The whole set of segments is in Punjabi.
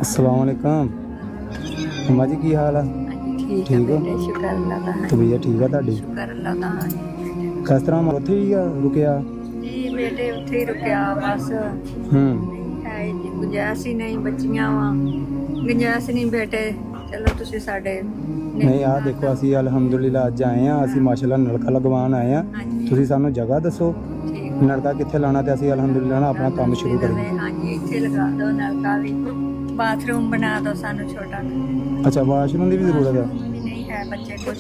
अस्सलाम वालेकुम अम्मा जी की हाल है? ठीक है ठीक हो? बेटे, शुक्र अल्लाह दा। तबीयत ठीक है ਤੁਹਾਡੀ? शुक्र अल्लाह दा। किस तरह मैं ਉੱਥੇ ਹੀ ਰੁਕਿਆ? जी बेटे उत्थे ही रुकिया बस। ਹੂੰ है जी गुंजाइश ही नहीं, बच्चियां वा गुंजाइश नहीं बेटे। चलो तुसी साडे ਨਹੀਂ ਆ ਦੇਖੋ ਅਸੀਂ ਅਲਹਮਦੁਲਿਲਾ ਅੱਜ ਆਏ ਆ ਅਸੀਂ ਮਾਸ਼ਾਅੱਲਾ ਨਲਕਾ ਲਗਵਾਉਣ ਆਏ ਆ ਤੁਸੀਂ ਸਾਨੂੰ ਜਗ੍ਹਾ ਦੱਸੋ ठीक ਨਲਕਾ ਕਿੱਥੇ ਲਾਣਾ ਤੇ ਅਸੀਂ ਅਲਹਮਦੁਲਿਲਾ ਨਾਲ ਆਪਣਾ ਕੰਮ ਸ਼ੁਰੂ ਕਰੀਏ। हाँ जी इत्थे लगा दो नलका भी, बाथरूम बना दो सानू छोटा। ਅੱਛਾ ਵਾਸ਼ਰੂਮ ਦੀ ਵੀ ਜ਼ਰੂਰਤ ਹੈ? भी नहीं है बच्चे कुछ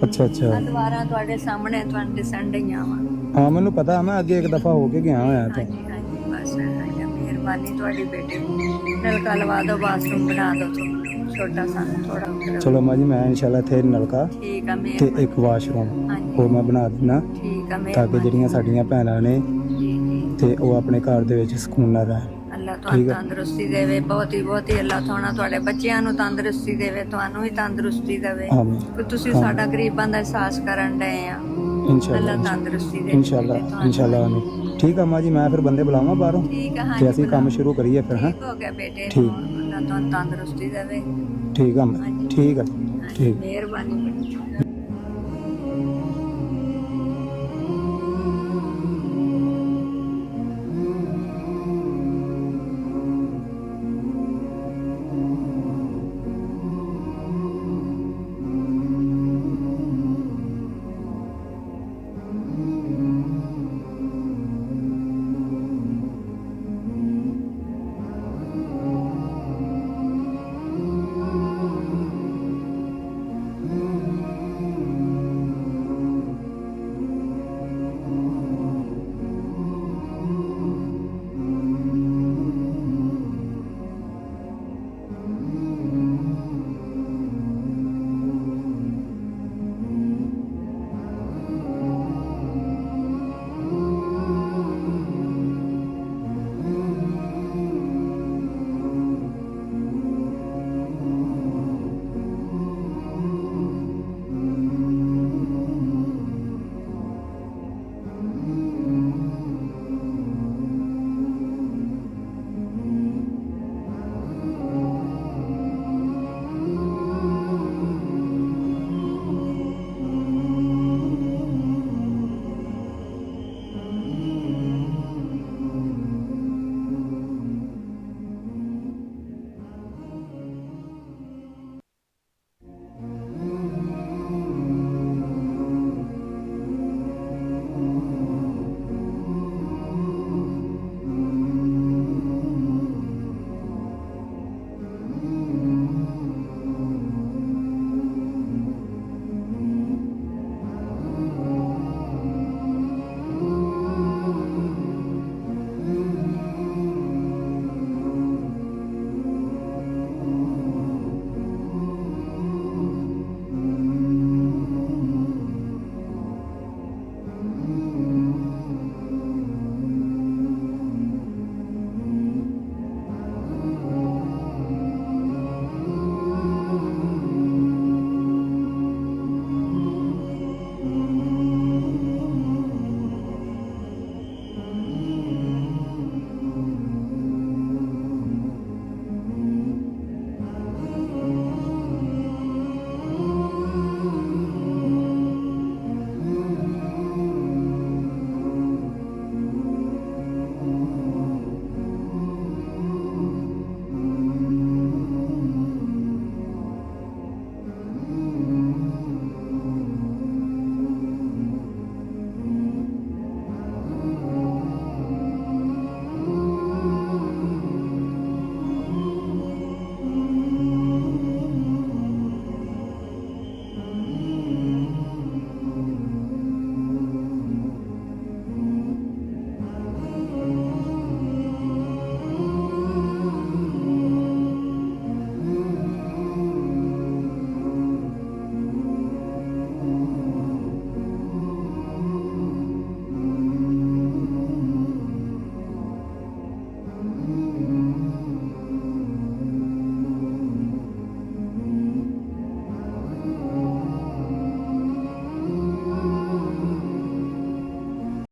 ਅੱਛਾ ਅੱਛਾ दीवारां तुहाडे सामने तुहानू दिसन डईयां वा। ਹਾਂ ਮੈਨੂੰ ਪਤਾ ਮੈਂ ਅੱਗੇ ਇੱਕ ਦਫਾ ਹੋ ਕੇ ਗਿਆ ਹੋਇਆ हाँ ਇੱਥੇ। जी हाँ जी बस मेहरबानी तुहाडी बेटे नलका लवा दो, बाथरूम बना दो छोटा सानू थोड़ा। ਚਲੋ ਮਾਂ ਜੀ ਮੈਂ ਇਨਸ਼ਾਅੱਲਾ ਇੱਥੇ ਨਲਕਾ ठीक है ਤੇ मेहरबानी। ਇੱਕ ਵਾਸ਼ਰੂਮ हाँ ਉਹ जी ਮੈਂ ਬਣਾ ਦਿੰਦਾ ठीक है ਤਾਂ ਕਿ मेहरबानी। ਜਿਹੜੀਆਂ ਸਾਡੀਆਂ ਭੈਣਾਂ ਨੇ जी जी ਤੇ ਉਹ ਆਪਣੇ ਘਰ ਦੇ ਵਿੱਚ ਸਕੂਨ ਨਾਲ ਰਹਿਣ। ਅੱਲਾ ਠੀਕ ਤੁਹਾਨੂੰ ਹੈ। ਤੰਦਰੁਸਤੀ ਦੇਵੇ, ਬਹੁਤੀ ਅੱਲਾ ਤੁਹਾਨੂੰ ਤੁਹਾਡੇ ਬੱਚਿਆਂ ਨੂੰ ਤੰਦਰੁਸਤੀ ਦੇਵੇ, ਤੁਹਾਨੂੰ ਵੀ ਤੰਦਰੁਸਤੀ ਦੇਵੇ ਆਮੀਨ ਕਿ ਤੁਸੀਂ ਆਮੀਨ। ਸਾਡਾ ਗਰੀਬਾਂ ਦਾ ਅਹਿਸਾਸ ਕਰਨ ਡਏ ਆ। ਅੱਲਾ ਇਨਸ਼ਾਅੱਲਾ ਤੰਦਰੁਸਤੀ ਦੇਵੇ ਇਨਸ਼ਾਅੱਲਾ ਬੇਟੇ ਤੁਹਾਨੂੰ। ਇਨਸ਼ਾਅੱਲਾ ਆਮੀਨ। ਠੀਕ ਆ ਮਾਂ ਜੀ ਮੈਂ ਫਿਰ ਬੰਦੇ ਬੁਲਾਵਾਂ ਬਾਹਰੋਂ ਠੀਕ ਹੈ। ਤੇ ਅਸੀਂ ਕੰਮ ਸ਼ੁਰੂ ਕਰੀਏ ਫਿਰ ਹਾਂ। ਠੀਕ ਹੋ ਗਿਆ ਬੇਟੇ। ਠੀਕ। ਅੱਲਾ ਤੁਹਾਨੂੰ ਤੰਦਰੁਸਤੀ ਦੇਵੇ। ਠੀਕ ਆ ਮਾਂ, ਹਾਂਜੀ। ਠੀਕ ਆ ਹਾਂਜੀ, ਠੀਕ। ਮਿਹਰਬਾਨੀ।